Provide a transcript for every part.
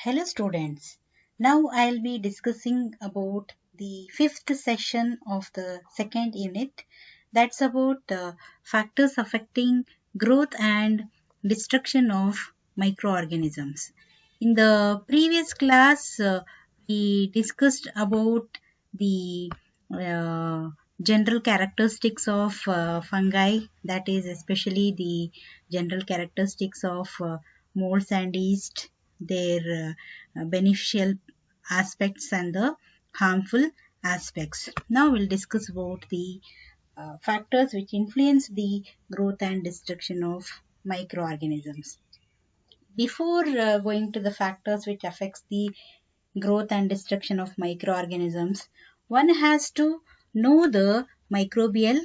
Hello students. Now I'll be discussing about the fifth session of the second unit. That's about factors affecting growth and destruction of microorganisms. In the previous class, we discussed about the uh, general characteristics of fungi, that is especially the general characteristics of molds and yeast, their beneficial aspects and the harmful aspects. Now we'll discuss about the factors which influence the growth and destruction of microorganisms. Before going to the factors which affects the growth and destruction of microorganisms, one has to know the microbial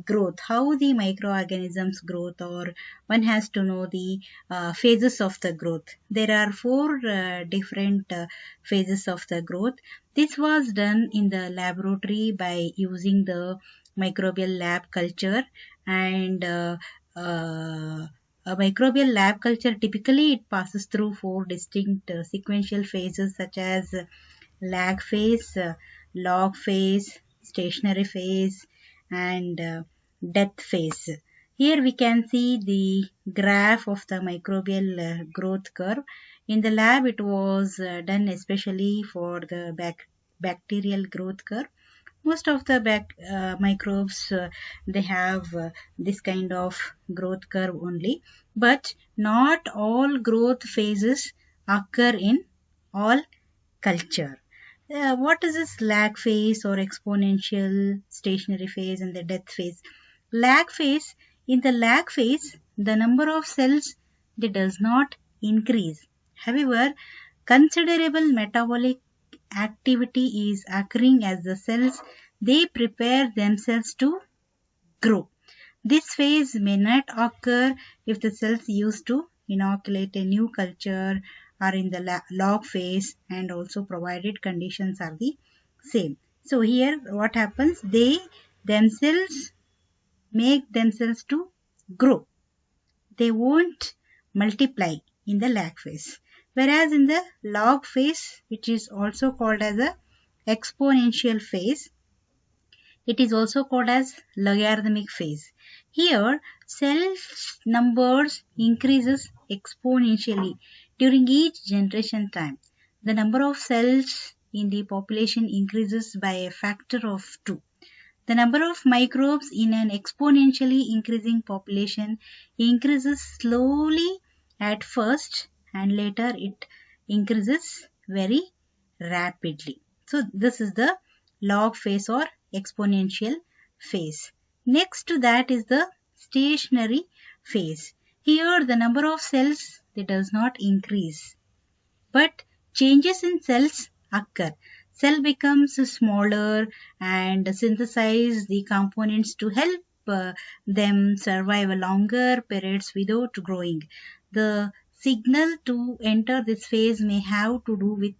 growth, how the microorganisms growth, or one has to know the phases of the growth. There are four different phases of the growth. This was done in the laboratory by using the microbial lab culture, and a microbial lab culture typically it passes through four distinct sequential phases such as lag phase, log phase, stationary phase, and death phase. Here we can see the graph of the microbial growth curve. In the lab it was done especially for the bacterial growth curve. Most of the microbes they have this kind of growth curve only, but not all growth phases occur in all culture. What is this lag phase or exponential, stationary phase, and the death phase? Lag phase, in the lag phase, the number of cells they does not increase. However, considerable metabolic activity is occurring as the cells they prepare themselves to grow. This phase may not occur if the cells used to inoculate a new culture are in the log phase, and also provided conditions are the same. So here what happens, they themselves make themselves to grow. They won't multiply in the lag phase. Whereas in the log phase, which is also called as a exponential phase, it is also called as logarithmic phase. Here, cell numbers increases exponentially during each generation time. The number of cells in the population increases by a factor of 2. The number of microbes in an exponentially increasing population increases slowly at first, and later it increases very rapidly. So this is the log phase or exponential phase. Next to that is the stationary phase. Here the number of cells they does not increase, but changes in cells occur. Cell becomes smaller and synthesize the components to help them survive longer periods without growing. The signal to enter this phase may have to do with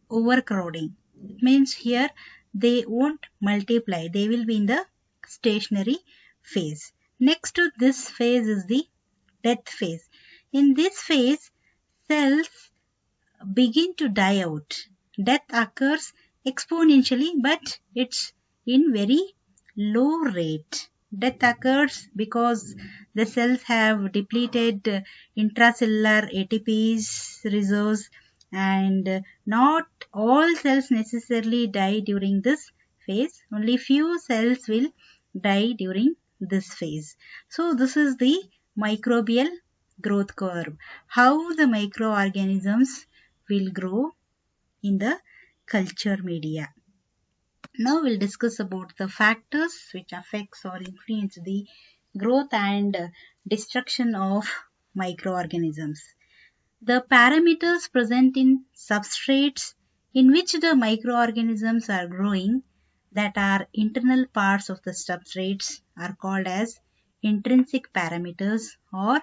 overcrowding. It means here they won't multiply, they will be in the stationary phase. Next to this phase is the death phase. In this phase, cells begin to die out. Death occurs exponentially, but it's in very low rate. Death occurs because the cells have depleted intracellular ATP's reserves, and not all cells necessarily die during this phase. Only few cells will die during this phase. So this is the microbial growth curve. How the microorganisms will grow in the culture media. Now we'll discuss about the factors which affects or influence the growth and destruction of microorganisms. The parameters present in substrates in which the microorganisms are growing, that are internal parts of the substrates, are called as intrinsic parameters or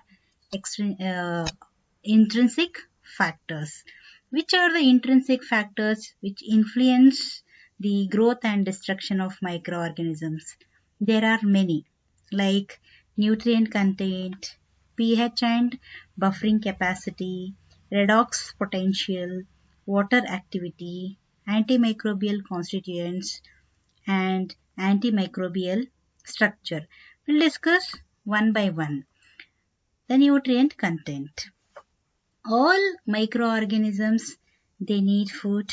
intrinsic factors. Which are the intrinsic factors which influence the growth and destruction of microorganisms? There are many, like nutrient content, pH and buffering capacity, redox potential, water activity, antimicrobial constituents, and antimicrobial structure. We'll discuss one by one. The nutrient content. All microorganisms, they need food.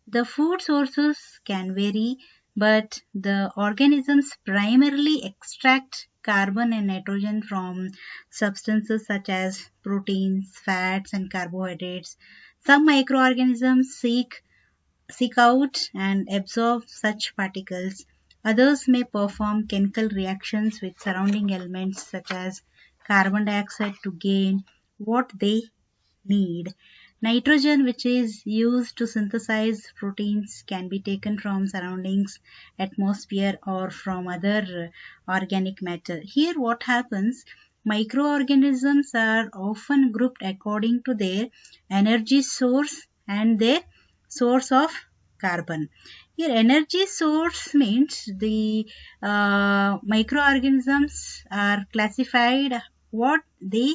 The food sources can vary, but the organisms primarily extract carbon and nitrogen from substances such as proteins, fats, and carbohydrates. Some microorganisms seek out and absorb such particles. Others may perform chemical reactions with surrounding elements such as carbon dioxide to gain what they need. Nitrogen, which is used to synthesize proteins, can be taken from surroundings, atmosphere, or from other organic matter. Here, what happens? Microorganisms are often grouped according to their energy source and their source of carbon. Here, energy source means the microorganisms are classified what they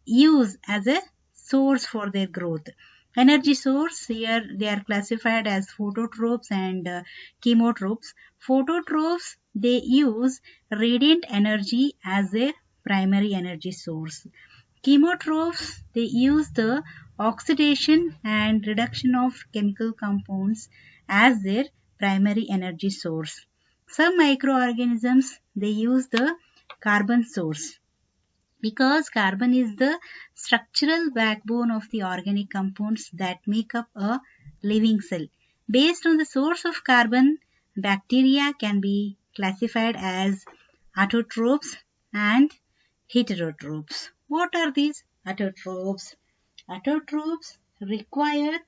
use as a source for their growth. Energy source, here they are classified as phototropes and chemotropes. Phototropes, they use radiant energy as their primary energy source. Chemotropes, they use the oxidation and reduction of chemical compounds as their primary energy source. Some microorganisms, they use the carbon source because carbon is the structural backbone of the organic compounds that make up a living cell. Based on the source of carbon, bacteria can be classified as autotrophs and heterotrophs. What are these autotrophs? Autotrophs require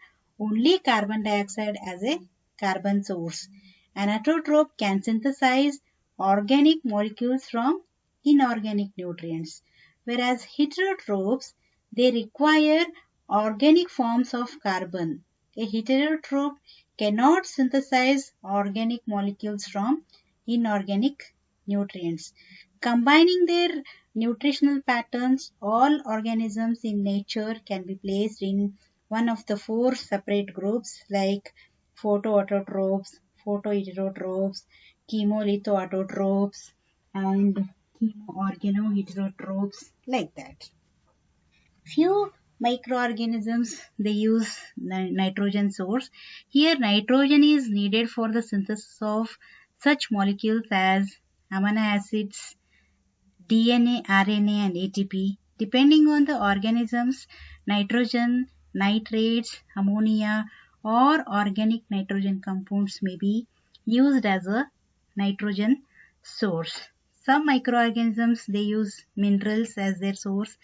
only carbon dioxide as a carbon source. An autotroph can synthesize organic molecules from inorganic nutrients, whereas heterotrophs, they require organic forms of carbon. A heterotroph cannot synthesize organic molecules from inorganic nutrients. Combining their nutritional patterns, all organisms in nature can be placed in one of the four separate groups like photoautotrophs, photoheterotrophs, chemolithoautotrophs, and chemoorganoheterotrophs, like that. Few microorganisms, they use nitrogen source. Here nitrogen is needed for the synthesis of such molecules as amino acids, DNA, RNA, and ATP. Depending on the organisms, nitrogen, nitrates, ammonia, or organic nitrogen compounds may be used as a nitrogen source. Some microorganisms, they use minerals as their source,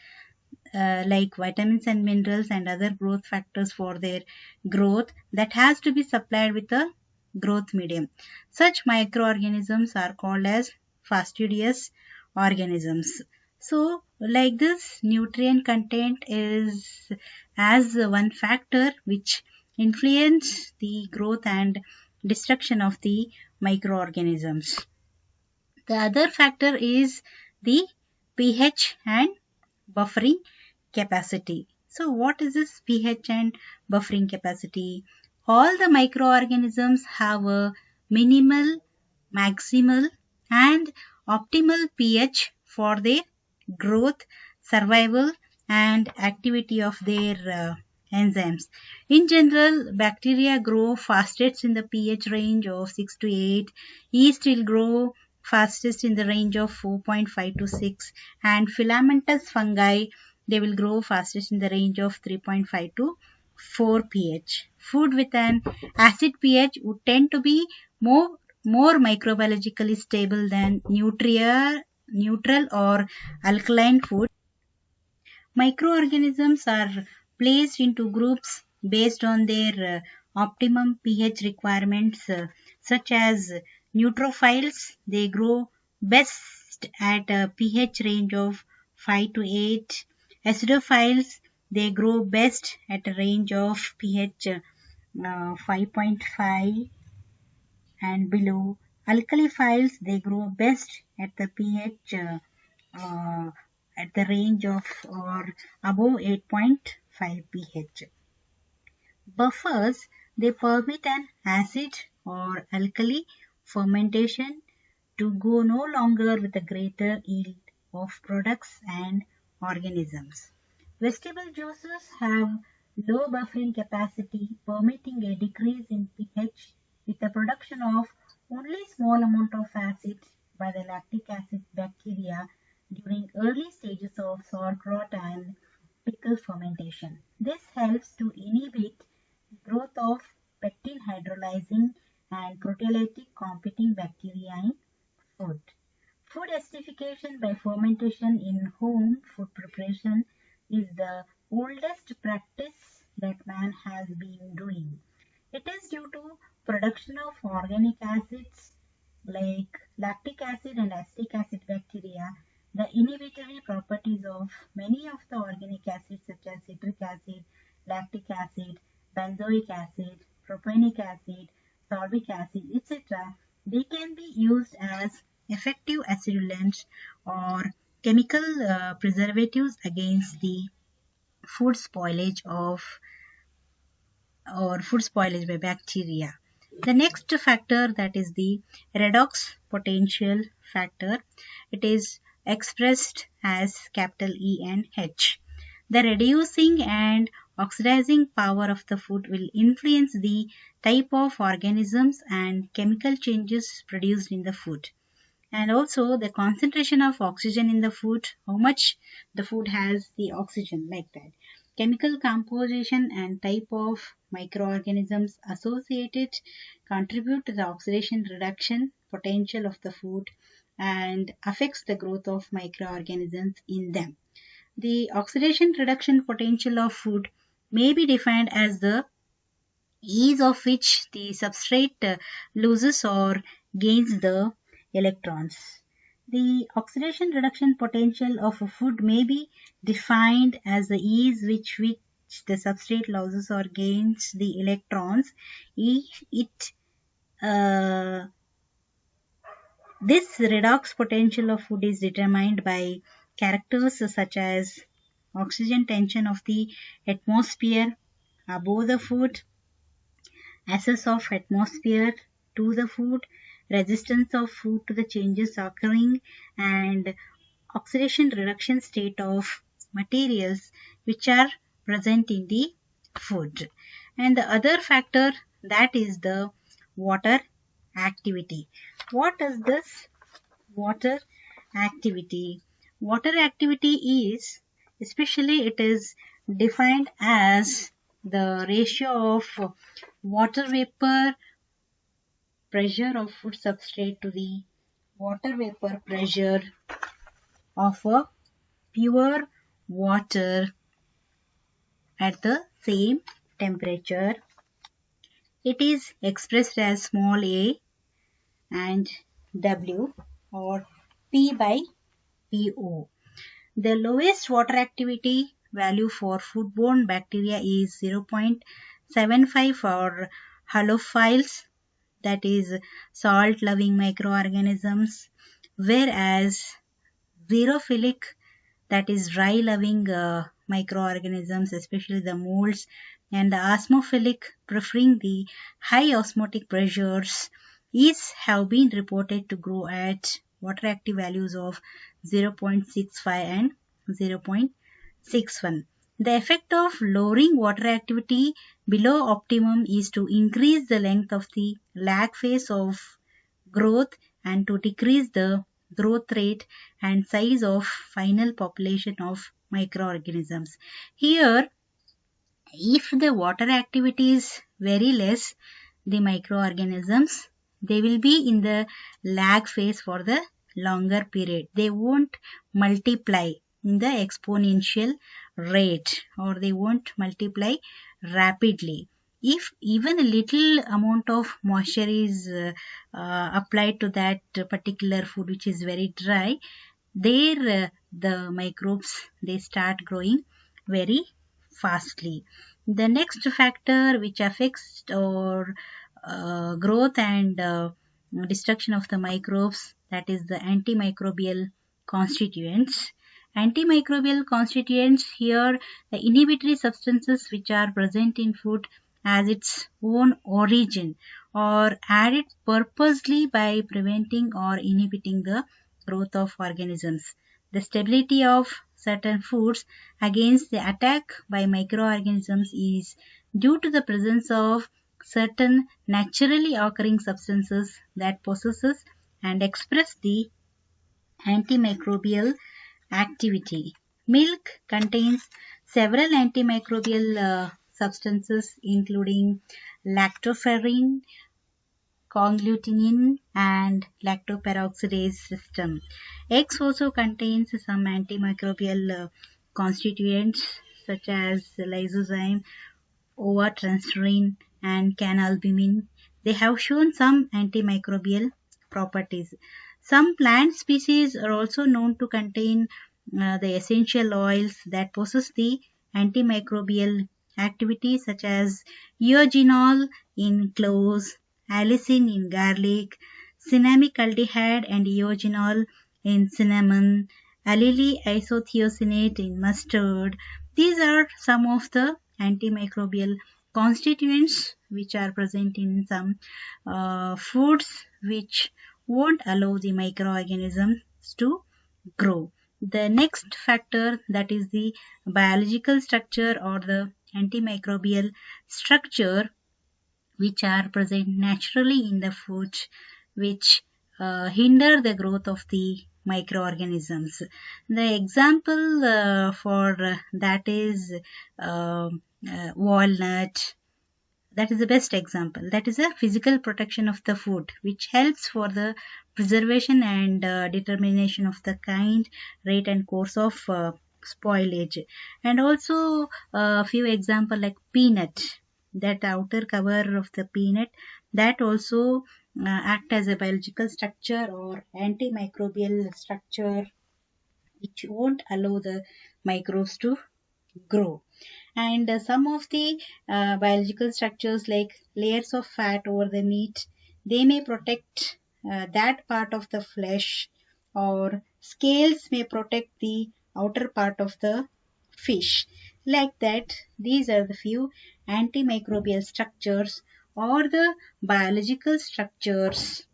like vitamins and minerals and other growth factors for their growth that has to be supplied with a growth medium. Such microorganisms are called as fastidious organisms. So, like this, nutrient content is as one factor which influence the growth and destruction of the microorganisms. The other factor is the pH and buffering capacity. So what is this pH and buffering capacity? All the microorganisms have a minimal, maximal, and optimal pH for their growth, survival, and activity of their enzymes. In general, bacteria grow fastest in the pH range of 6 to 8. Yeast will grow fastest in the range of 4.5 to 6, and filamentous fungi, they will grow fastest in the range of 3.5 to 4 pH. Food with an acid pH would tend to be more microbiologically stable than neutral or alkaline food. Microorganisms are placed into groups based on their optimum pH requirements, such as neutrophiles. They grow best at a pH range of 5 to 8. Acidophiles, they grow best at a range of pH 5.5 and below. Alkaliphiles, they grow best at the pH uh, at the range of or above 8.5. 5 pH. Buffers, they permit an acid or alkali fermentation to go no longer with a greater yield of products and organisms. Vegetable juices have low buffering capacity, permitting a decrease in pH with the production of only small amount of acid by the lactic acid bacteria during early stages of sauerkraut and pickle fermentation. This helps to inhibit growth of pectin hydrolyzing and proteolytic competing bacteria in food. Food acidification by fermentation in home food preparation is the oldest practice that man has been doing. It is due to production of organic acids like lactic acid and acetic acid bacteria. The inhibitory properties of many of the organic acids such as citric acid, lactic acid, benzoic acid, propionic acid, sorbic acid, etc. They can be used as effective acidulants or chemical preservatives against the food spoilage by bacteria. The next factor, that is the redox potential factor. It is expressed as capital E and H. The reducing and oxidizing power of the food will influence the type of organisms and chemical changes produced in the food. And also the concentration of oxygen in the food, how much the food has the oxygen, like that. Chemical composition and type of microorganisms associated contribute to the oxidation reduction potential of the food and affects the growth of microorganisms in them. The oxidation reduction potential of food may be defined as the ease of which the substrate loses or gains the electrons. The oxidation reduction potential of a food may be defined as the ease with which the substrate loses or gains the electrons. This redox potential of food is determined by characters such as oxygen tension of the atmosphere above the food, access of atmosphere to the food, resistance of food to the changes occurring, and oxidation reduction state of materials which are present in the food. And the other factor, that is the water activity. What is this water activity? Water activity is, especially it is defined as the ratio of water vapor pressure of food substrate to the water vapor pressure of a pure water at the same temperature. It is expressed as small a and W or P by PO. The lowest water activity value for foodborne bacteria is 0.75 for halophiles, that is salt loving microorganisms, whereas xerophilic, that is dry loving microorganisms, especially the molds, and the osmophilic, preferring the high osmotic pressures, have been reported to grow at water active values of 0.65 and 0.61. The effect of lowering water activity below optimum is to increase the length of the lag phase of growth and to decrease the growth rate and size of final population of microorganisms. Here, if the water activity is very less, the microorganisms, they will be in the lag phase for the longer period. They won't multiply in the exponential rate, or they won't multiply rapidly. If even a little amount of moisture is applied to that particular food which is very dry, there the microbes, they start growing very fastly. The next factor which affects or growth and destruction of the microbes, that is the antimicrobial constituents. Antimicrobial constituents here the inhibitory substances which are present in food as its own origin or added purposely by preventing or inhibiting the growth of organisms. The stability of certain foods against the attack by microorganisms is due to the presence of certain naturally occurring substances that possesses and express the antimicrobial activity. Milk contains several antimicrobial substances including lactoferrin, conglutinin, and lactoperoxidase system. Eggs also contains some antimicrobial constituents such as lysozyme, ova-transferrin, and canalbumin. They have shown some antimicrobial properties. Some plant species are also known to contain the essential oils that possess the antimicrobial activity such as eugenol in cloves, allicin in garlic, cinnamic aldehyde and eugenol in cinnamon, allyl isothiocyanate in mustard. These are some of the antimicrobial constituents which are present in some foods which won't allow the microorganisms to grow. The next factor, that is the biological structure or the antimicrobial structure which are present naturally in the food which hinder the growth of the microorganisms. The example for that is walnut. That is the best example. That is a physical protection of the food which helps for the preservation and determination of the kind, rate and course of spoilage. And also a few example like peanut, that outer cover of the peanut, that also act as a biological structure or antimicrobial structure which won't allow the microbes to grow. And some of the biological structures like layers of fat over the meat, they may protect that part of the flesh, or scales may protect the outer part of the fish. Like that, these are the few antimicrobial structures or the biological structures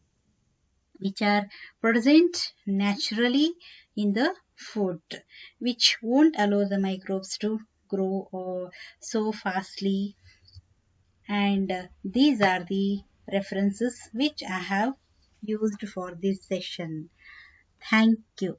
which are present naturally in the food, which won't allow the microbes to grow so fastly. And these are the references which I have used for this session. Thank you.